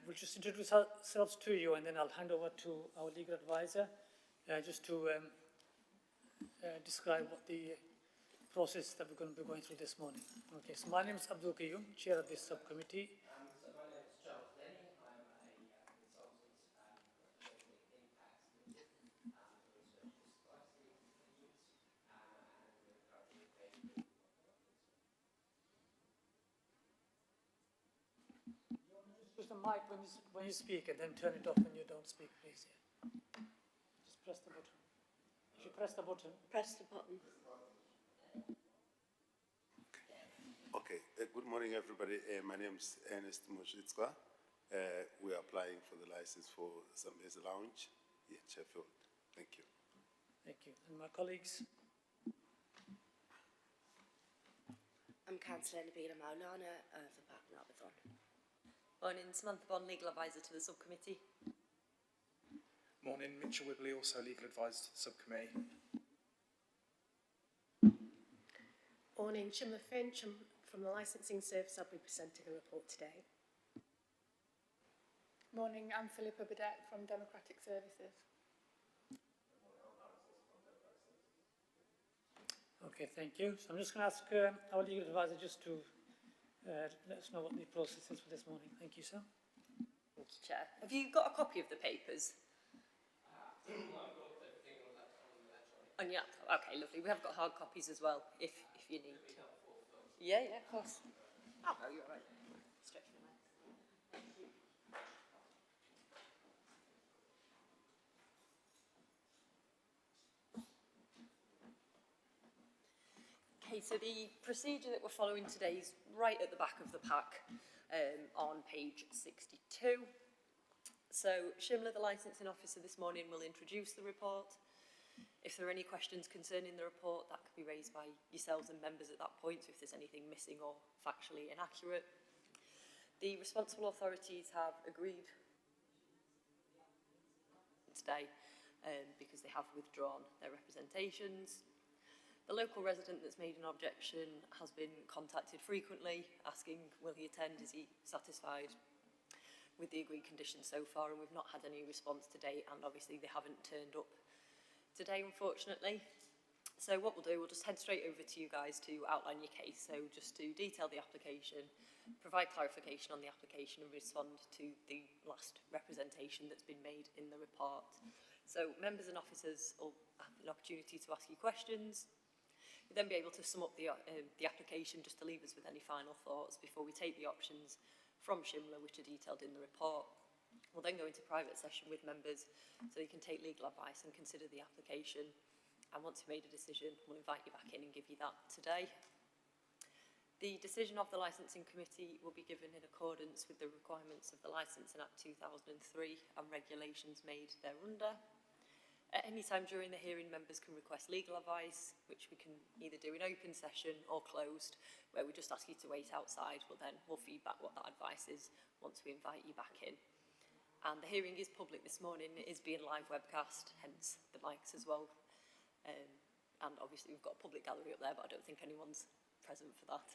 we'll just introduce ourselves to you, and then I'll hand over to our legal advisor just to describe what the process that we're going to be going through this morning. Okay, so my name is Abdul, chair of this subcommittee. Use the mic when you speak, and then turn it off when you don't speak, please. Yeah. Just press the button. If you press the button. Press the button. Okay. Good morning, everybody. My name is Ernest Moshitska. We are applying for the license for Zambezi Lounge here in Sheffield. Thank you. Thank you. And my colleagues. I'm Councillor Nabeela Mowlana of the Park and Arbithon. Morning, Samantha Bond, legal advisor to the subcommittee. Morning, Mitchell Wibley, also legal advisor to the subcommittee. Morning, Shimla Finch. I'm from the licensing service. I'll be presenting a report today. Morning, I'm Philippa Burdett from Democratic Services. Okay, thank you. So I'm just going to ask our legal advisor just to let us know what the process is for this morning. Thank you, sir. Thank you, Chair. Have you got a copy of the papers? On your laptop? Okay, lovely. We have got hard copies as well, if you need. Yeah, of course. Oh, no, you're all right. Stretch your legs. Thank you. Okay, so the procedure that we're following today is right at the back of the pack on page 62. So Shimla, the licensing officer this morning, will introduce the report. If there are any questions concerning the report, that could be raised by yourselves and members at that point, so if there's anything missing or factually inaccurate. The responsible authorities have agreed today because they have withdrawn their representations. The local resident that's made an objection has been contacted frequently, asking will he attend, is he satisfied with the agreed conditions so far, and we've not had any response to date, and obviously they haven't turned up today, unfortunately. So what we'll do, we'll just head straight over to you guys to outline your case. So just to detail the application, provide clarification on the application, and respond to the last representation that's been made in the report. So members and officers will have an opportunity to ask you questions. You'll then be able to sum up the application just to leave us with any final thoughts before we take the options from Shimla, which are detailed in the report. We'll then go into private session with members so you can take legal advice and consider the application. And once you've made a decision, we'll invite you back in and give you that today. The decision of the Licensing Committee will be given in accordance with the requirements of the Licensing Act 2003 and regulations made thereunder. At any time during the hearing, members can request legal advice, which we can either do in open session or closed, where we just ask you to wait outside. We'll feedback what that advice is once we invite you back in. And the hearing is public this morning. It is being live webcast, hence the mics as well. And obviously we've got a public gallery up there, but I don't think anyone's present for that.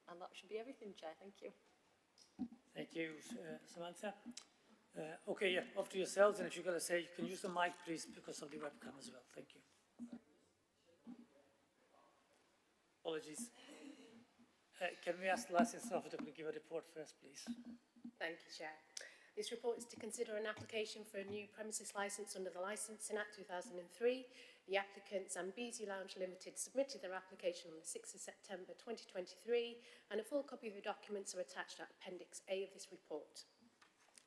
And that should be everything, Chair. Thank you. Thank you, Samantha. Okay, yeah, off to yourselves, and if you're going to say, you can use the mic, please, because of the webcam as well. Thank you. Apologies. Can we ask the licensing officer to give a report first, please? Thank you, Chair. This report is to consider an application for a new premises licence under the Licensing Act 2003. The applicant, Zambezi Lounge Limited, submitted their application on the 6th of September 2023, and a full copy of the documents are attached at Appendix A of this report.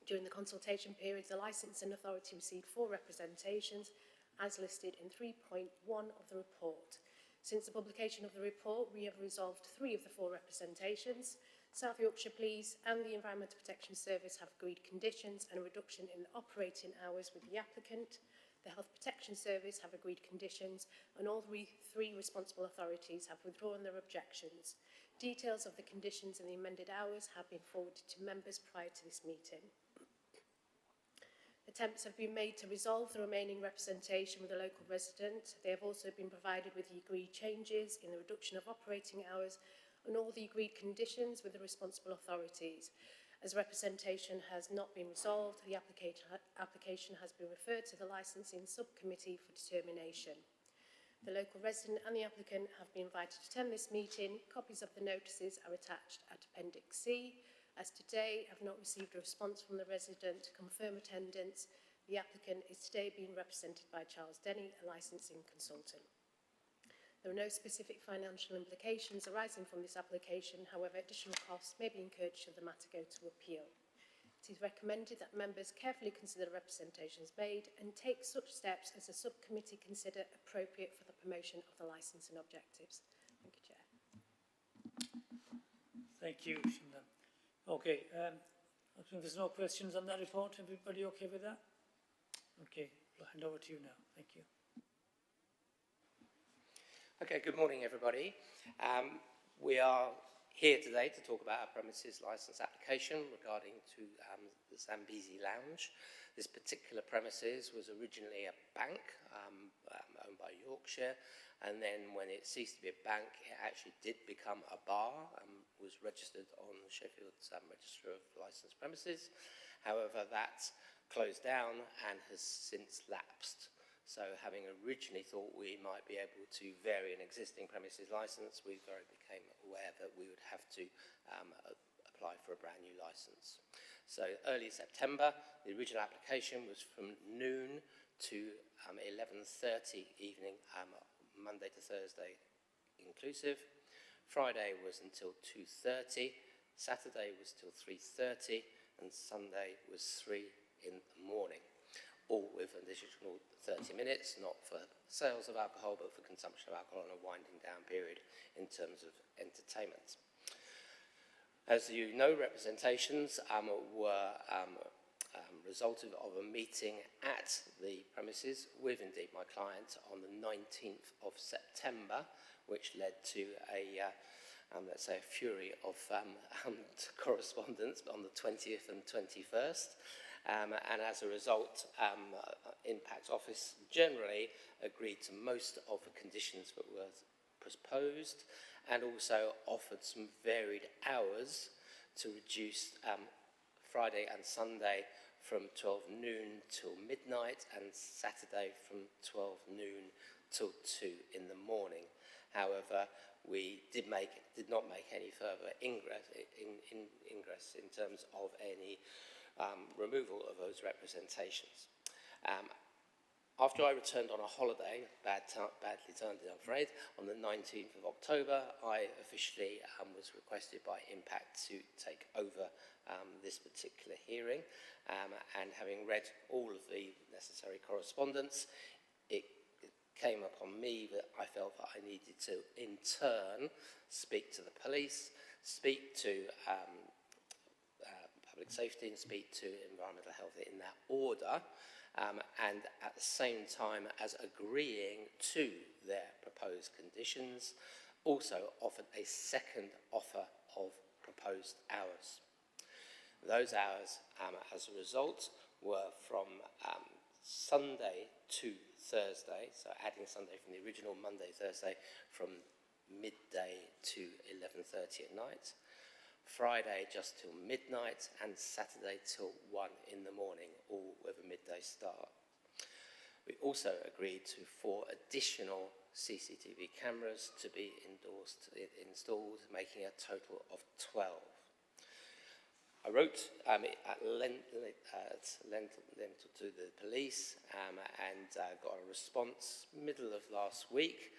During the consultation period, the licensing authority received 4 representations, as listed in 3.1 of the report. Since the publication of the report, we have resolved 3 of the 4 representations. South Yorkshire Police and the Environmental Protection Service have agreed conditions and a reduction in the operating hours with the applicant. The Health Protection Service have agreed conditions, and all 3 responsible authorities have withdrawn their objections. Details of the conditions and the amended hours have been forwarded to members prior to this meeting. Attempts have been made to resolve the remaining representation with a local resident. They have also been provided with the agreed changes in the reduction of operating hours and all the agreed conditions with the responsible authorities. As representation has not been resolved, the application has been referred to the licensing subcommittee for determination. The local resident and the applicant have been invited to attend this meeting. Copies of the notices are attached at Appendix C. As today, I have not received a response from the resident to confirm attendance. The applicant is today being represented by Charles Denny, a licensing consultant. There are no specific financial implications arising from this application. However, additional costs may be incurred should the matter go to appeal. It is recommended that members carefully consider the representations made and take such steps as the subcommittee consider appropriate for the promotion of the licence and objectives. Thank you, Chair. Thank you, Shinda. Okay, I think there's no questions on that report. Everybody okay with that? Okay, I'll hand over to you now. Thank you. Okay, good morning, everybody. We are here today to talk about our premises licence application regarding to the Zambezi Lounge. This particular premises was originally a bank owned by Yorkshire, and then when it ceased to be a bank, it actually did become a bar and was registered on Sheffield's Register of Licensed Premises. However, that closed down and has since lapsed. So having originally thought we might be able to vary an existing premises licence, we very became aware that we would have to apply for a brand new licence. So early September, the original application was from noon to 11:30 evening, Monday to Thursday inclusive. Friday was until 2:30, Saturday was till 3:30, and Sunday was 3 in the morning. All with an additional 30 minutes, not for sales of alcohol, but for consumption of alcohol and a winding down period in terms of entertainment. As you know, representations were resulted of a meeting at the premises with, indeed, my client on the 19th of September, which led to a, let's say, a fury of correspondence on the 20th and 21st. And as a result, Impact Office generally agreed to most of the conditions that were proposed and also offered some varied hours to reduce Friday and Sunday from 12 noon till midnight and Saturday from 12 noon till 2 in the morning. However, we did not make any further ingress in terms of any removal of those representations. After I returned on a holiday, badly timed, I'm afraid, on the 19th of October, I officially was requested by Impact to take over this particular hearing, and having read all of the necessary correspondence, it came upon me that I felt that I needed to, in turn, speak to the police, speak to public safety and speak to environmental health in that order, and at the same time as agreeing to their proposed conditions, also offered a second offer of proposed hours. Those hours, as a result, were from Sunday to Thursday, so adding Sunday from the original Monday, Thursday, from midday to 11:30 at night, Friday just till midnight, and Saturday till 1 in the morning, all with a midday start. We also agreed to 4 additional CCTV cameras to be installed, making a total of 12. I wrote at length to the police and got a response middle of last week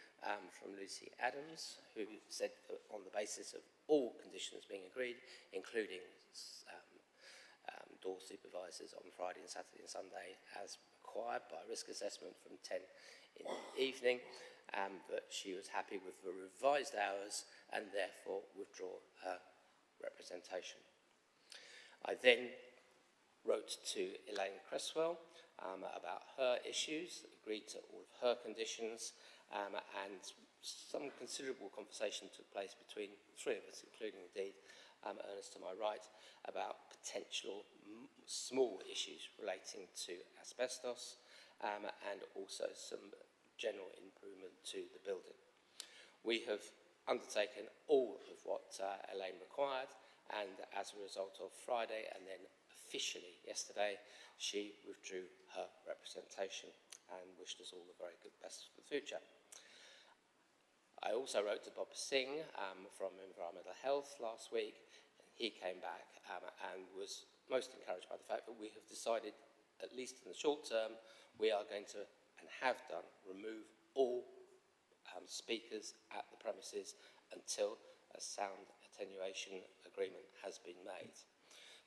from Lucy Adams, who said that on the basis of all conditions being agreed, including door supervisors on Friday and Saturday and Sunday as required by risk assessment from 10 in the evening, that she was happy with the revised hours and therefore withdraw her representation. I then wrote to Elaine Cresswell about her issues, agreed to all of her conditions, and some considerable conversation took place between the 3 of us, including indeed Ernest to my right, about potential small issues relating to asbestos and also some general improvement to the building. We have undertaken all of what Elaine required, and as a result of Friday and then officially yesterday, she withdrew her representation and wished us all the very good best for the future. I also wrote to Bob Singh from Environmental Health last week. He came back and was most encouraged by the fact that we have decided, at least in the short term, we are going to, and have done, remove all speakers at the premises until a sound attenuation agreement has been made.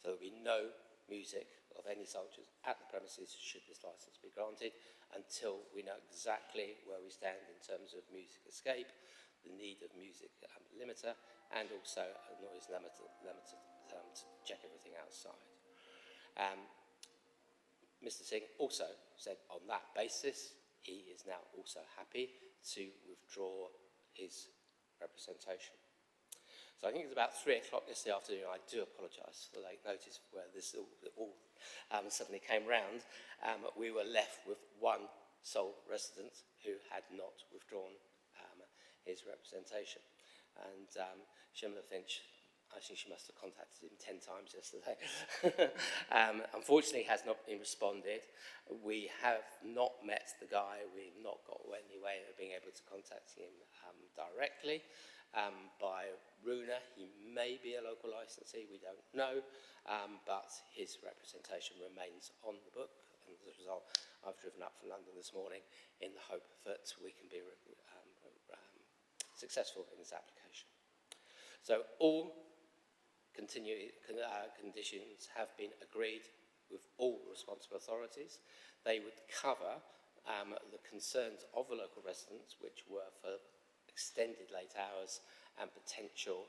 So there will be no music of any soldiers at the premises should this licence be granted until we know exactly where we stand in terms of music escape, the need of music limiter, and also a noise limiter to check everything outside. Mr. Singh also said on that basis he is now also happy to withdraw his representation. So I think it's about 3 o'clock yesterday afternoon. I do apologise for the late notice where this all suddenly came round. We were left with one sole resident who had not withdrawn his representation. And Shimla Finch, I think she must have contacted him 10 times yesterday. Unfortunately, has not been responded. We have not met the guy. We've not got any way of being able to contact him directly. By Runa, he may be a local licensee, we don't know, but his representation remains on the book, and as a result, I've driven up from London this morning in the hope that we can be successful in this application. So all conditions have been agreed with all responsible authorities. They would cover the concerns of the local residents, which were for extended late hours and potential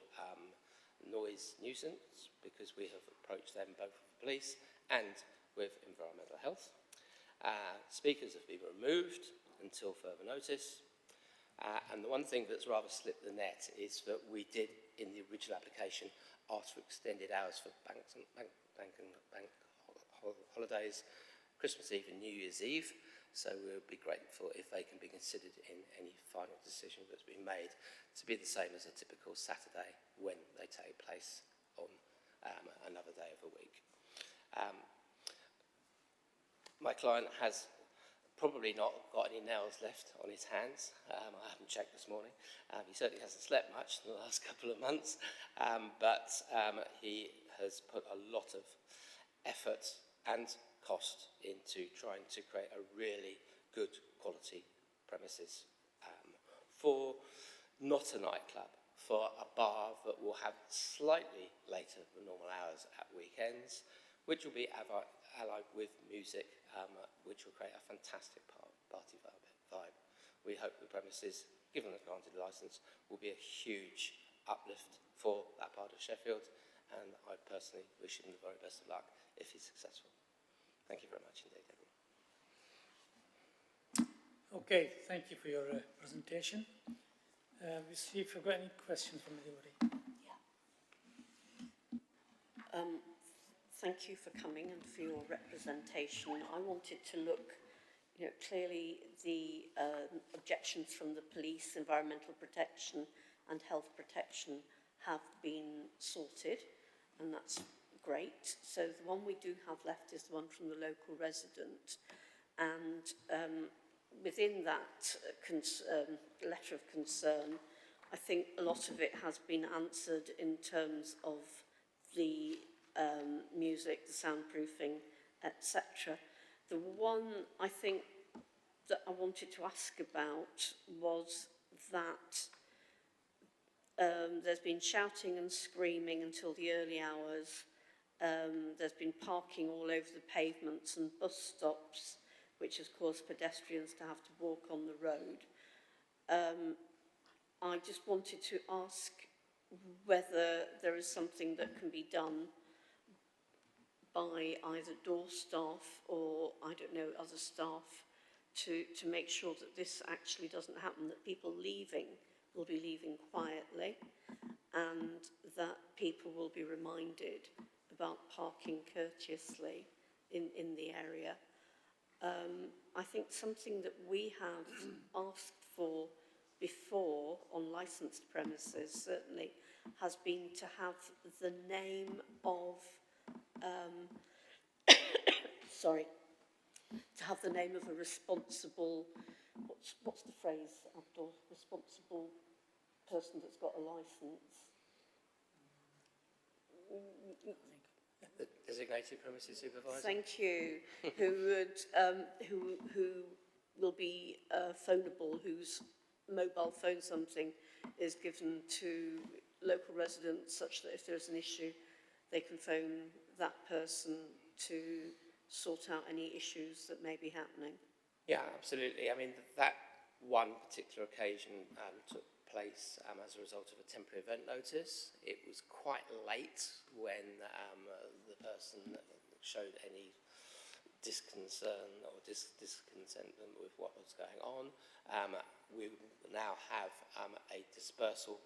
noise nuisance, because we have approached them both with the police and with environmental health. Speakers have been removed until further notice. And the one thing that's rather slipped the net is that we did, in the original application, ask for extended hours for bank holidays, Christmas Eve and New Year's Eve. So we would be grateful if they can be considered in any final decision that's been made to be the same as a typical Saturday when they take place on another day of the week. My client has probably not got any nails left on his hands. I haven't checked this morning. He certainly hasn't slept much in the last couple of months, but he has put a lot of effort and cost into trying to create a really good quality premises for not a nightclub, for a bar that will have slightly later than normal hours at weekends, which will be allied with music, which will create a fantastic party vibe. We hope the premises, given the granted licence, will be a huge uplift for that part of Sheffield, and I personally wish him the very best of luck if he's successful. Thank you very much indeed, everyone. Okay, thank you for your presentation. We'll see if we've got any questions from anybody. Thank you for coming and for your representation. I wanted to look, clearly the objections from the police, environmental protection and health protection have been sorted, and that's great. So the one we do have left is the one from the local resident, and within that letter of concern, I think a lot of it has been answered in terms of the music, the soundproofing, etc. The one I think that I wanted to ask about was that there's been shouting and screaming until the early hours. There's been parking all over the pavements and bus stops, which has caused pedestrians to have to walk on the road. I just wanted to ask whether there is something that can be done by either door staff or, I don't know, other staff to make sure that this actually doesn't happen, that people leaving will be leaving quietly, and that people will be reminded about parking courteously in the area. I think something that we have asked for before on licensed premises, certainly has been to have the name of, sorry, to have the name of a responsible, what's the phrase, Abdul? Responsible person that's got a licence. The designated premises supervisor. Thank you. who will be phoneable, whose mobile phone something is given to local residents, such that if there's an issue, they can phone that person to sort out any issues that may be happening. Yeah, absolutely. I mean, that one particular occasion took place as a result of a temporary event notice. It was quite late when the person showed any disconcern or discontentment with what was going on. We now have a dispersal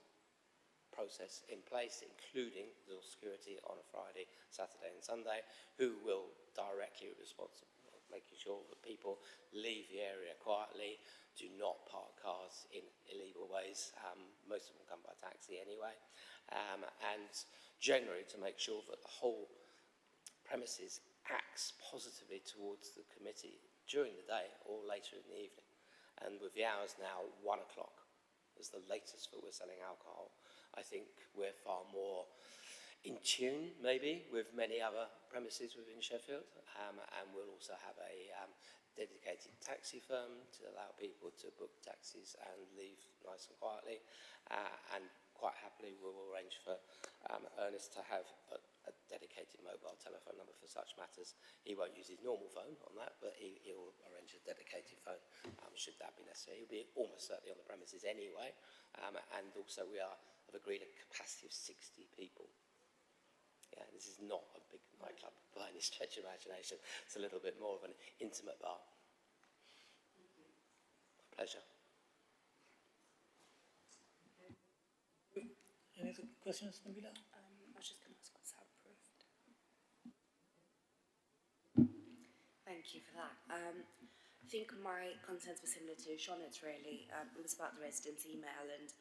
process in place, including the security on a Friday, Saturday and Sunday, who will directly be responsible for making sure that people leave the area quietly, do not park cars in illegal ways. Most of them come by taxi anyway. And generally to make sure that the whole premises acts positively towards the committee during the day or later in the evening. And with the hours now 1 o'clock as the latest that we're selling alcohol, I think we're far more in tune, maybe, with many other premises within Sheffield. And we'll also have a dedicated taxi firm to allow people to book taxis and leave nice and quietly. And quite happily, we'll arrange for Ernest to have a dedicated mobile telephone number for such matters. He won't use his normal phone on that, but he'll arrange a dedicated phone should that be necessary. He'll be almost certainly on the premises anyway. And also we have agreed a capacity of 60 people. Yeah, this is not a big nightclub by any stretch of imagination. It's a little bit more of an intimate bar. My pleasure. Any other questions, Nabeela? I was just going to ask what's soundproofed. Thank you for that. I think my concerns were similar to Shonet's really. It was about the residents' email and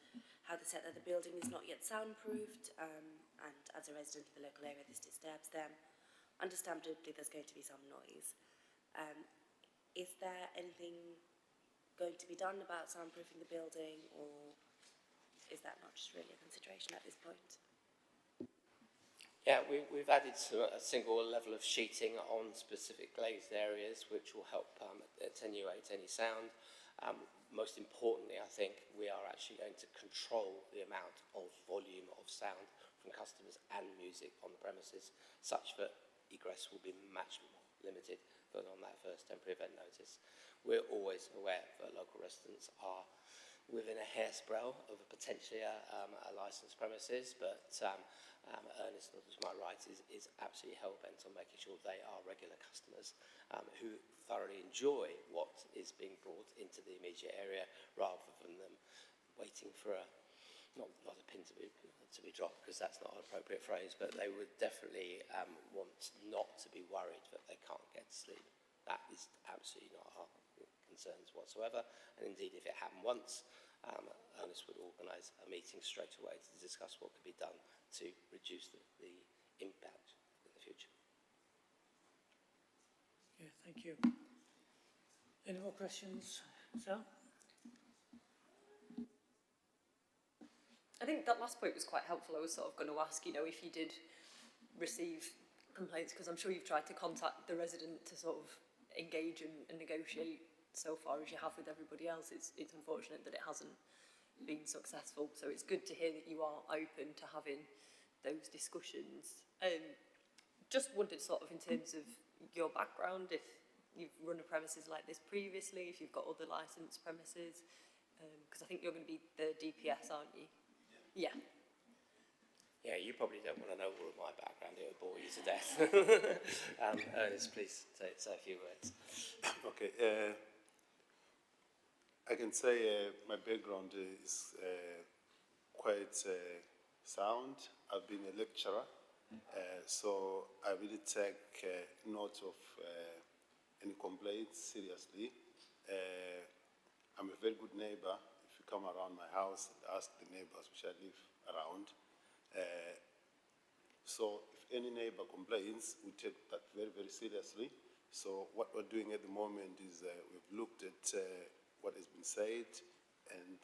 how they said that the building is not yet soundproofed, and as a resident of the local area this disturbs them. Understandably there's going to be some noise. Is there anything going to be done about soundproofing the building, or is that not just really a consideration at this point? Yeah, we've added a single level of sheeting on specific glazed areas, which will help attenuate any sound. Most importantly, I think we are actually going to control the amount of volume of sound from customers and music on the premises, such that egress will be much more limited than on that first temporary event notice. We're always aware that local residents are within a hairspray of potentially a licensed premises, but Ernest, to my right, is absolutely hell-bent on making sure they are regular customers who thoroughly enjoy what is being brought into the immediate area, rather than them waiting for not a pin to be dropped, because that's not an appropriate phrase, but they would definitely want not to be worried that they can't get to sleep. That is absolutely not our concerns whatsoever, and indeed if it happened once, Ernest would organise a meeting straight away to discuss what could be done to reduce the impact in the future. Okay, thank you. Any more questions, Sal? I think that last point was quite helpful. I was sort of going to ask, you know, if you did receive complaints, because I'm sure you've tried to contact the resident to sort of engage and negotiate so far as you have with everybody else. It's unfortunate that it hasn't been successful. So it's good to hear that you are open to having those discussions. Just wondered sort of in terms of your background, if you've run a premises like this previously, if you've got other licensed premises, because I think you're going to be the DPS, aren't you? Yeah. Yeah, you probably don't want to know all of my background, it would bore you to death. Ernest, please say a few words. Okay, I can say my background is quite sound. I've been a lecturer, so I really take note of any complaints seriously. I'm a very good neighbor. If you come around my house and ask the neighbors which I live around, So if any neighbor complains, we take that very, very seriously. So what we're doing at the moment is we've looked at what has been said, and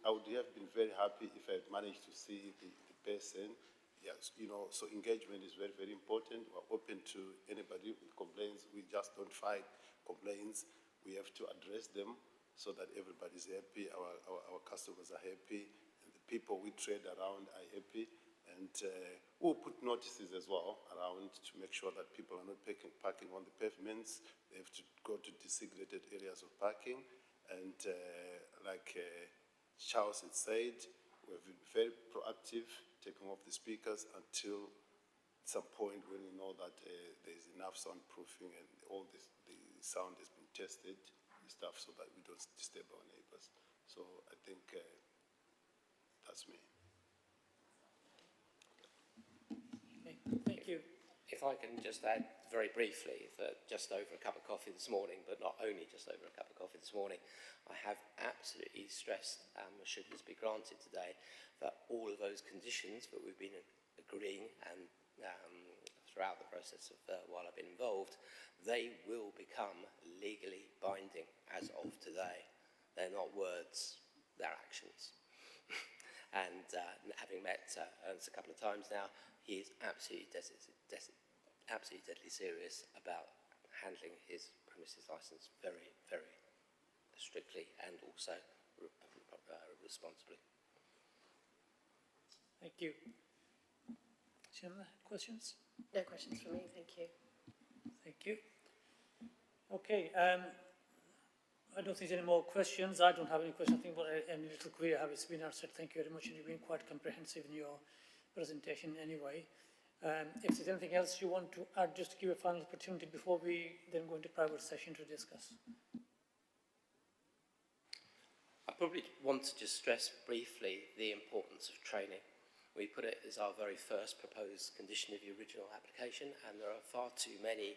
I would have been very happy if I had managed to see the person. Yes, you know, so engagement is very, very important. We're open to anybody with complaints. We just don't fight complaints. We have to address them so that everybody's happy, our customers are happy, and the people we trade around are happy. And we'll put notices as well around to make sure that people are not parking on the pavements. They have to go to designated areas of parking. And like Charles had said, we've been very proactive, taking off the speakers until some point when we know that there's enough soundproofing and all this, the sound has been tested and stuff, so that we don't disturb our neighbors. So I think that's me. Okay, thank you. If I can just add very briefly that just over a cup of coffee this morning, but not only just over a cup of coffee this morning, I have absolutely stressed, should this be granted today, that all of those conditions that we've been agreeing and throughout the process of while I've been involved, they will become legally binding as of today. They're not words, they're actions. And having met Ernst a couple of times now, he is absolutely deadly serious about handling his premises licence very, very strictly and also responsibly. Thank you. Similar questions? No questions from me, thank you. Thank you. Okay, I don't think there's any more questions. I don't have any questions. I think what any little query I have has been answered. Thank you very much, and you've been quite comprehensive in your presentation anyway. If there's anything else you want to add, just to give a final opportunity before we then go into private session to discuss. I probably want to just stress briefly the importance of training. We put it as our very first proposed condition of the original application, and there are far too many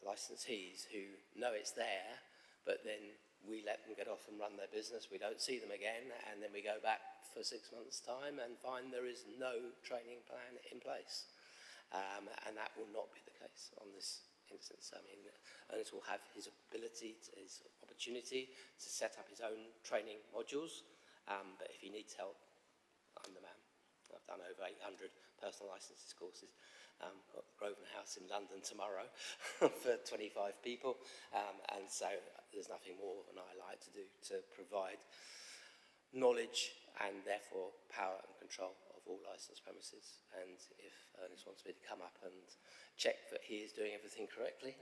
licensees who know it's there, but then we let them get off and run their business, we don't see them again, and then we go back for 6 months' time and find there is no training plan in place. And that will not be the case on this instance. I mean, Ernest will have his opportunity to set up his own training modules, but if he needs help, I'm the man. I've done over 800 personal licences courses. Got the Grosvenor House in London tomorrow for 25 people, and so there's nothing more than I like to do to provide knowledge and therefore power and control of all licensed premises. And if Ernest wants me to come up and check that he is doing everything correctly,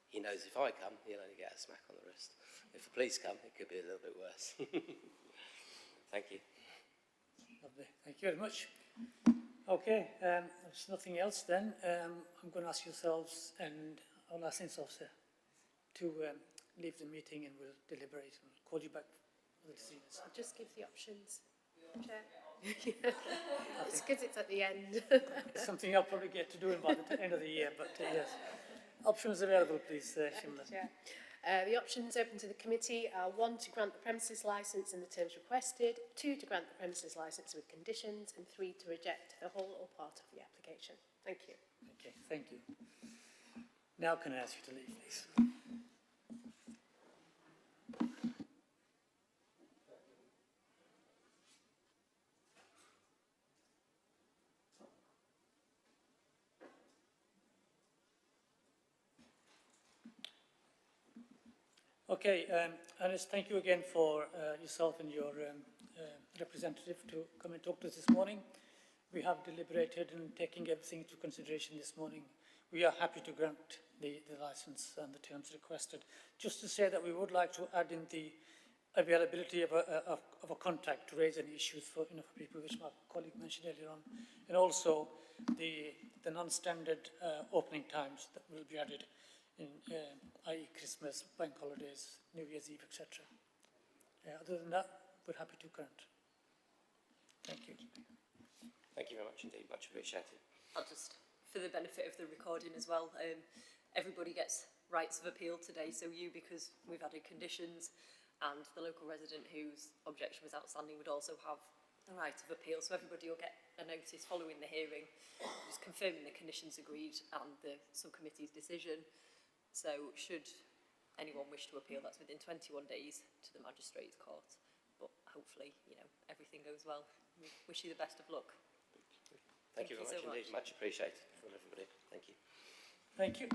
he knows if I come, he'll only get a smack on the wrist. If the police come, it could be a little bit worse. Thank you. Lovely. Thank you very much. Okay, there's nothing else then. I'm going to ask yourselves and our licence officer to leave the meeting, and we'll deliberate and call you back for the decisions. I'll just give the options, Chair. It's because it's at the end. It's something I'll probably get to do by the end of the year, but yes. Options available, please, Shimla. Chair. The options open to the committee are 1, to grant the premises licence in the terms requested, 2, to grant the premises licence with conditions, and 3, to reject the whole or part of the application. Thank you. Okay, thank you. Now can I ask you to leave, please? Okay, Ernest, thank you again for yourself and your representative to come and talk to us this morning. We have deliberated and taking everything into consideration this morning. We are happy to grant the licence and the terms requested. Just to say that we would like to add in the availability of a contact to raise any issues for, for people, which my colleague mentioned earlier on, and also the non-standard opening times that will be added, i.e. Christmas, bank holidays, New Year's Eve, etc. Other than that, we're happy to grant. Thank you. Thank you very much indeed, much appreciated. I'll just, for the benefit of the recording as well, everybody gets rights of appeal today, so you, because we've added conditions, and the local resident whose objection was outstanding would also have the right of appeal, so everybody will get a notice following the hearing, just confirming the conditions agreed and the subcommittee's decision. So should anyone wish to appeal, that's within 21 days to the magistrates court. But hopefully, you know, everything goes well. We wish you the best of luck. Thank you very much indeed. Much appreciated from everybody. Thank you. Thank you.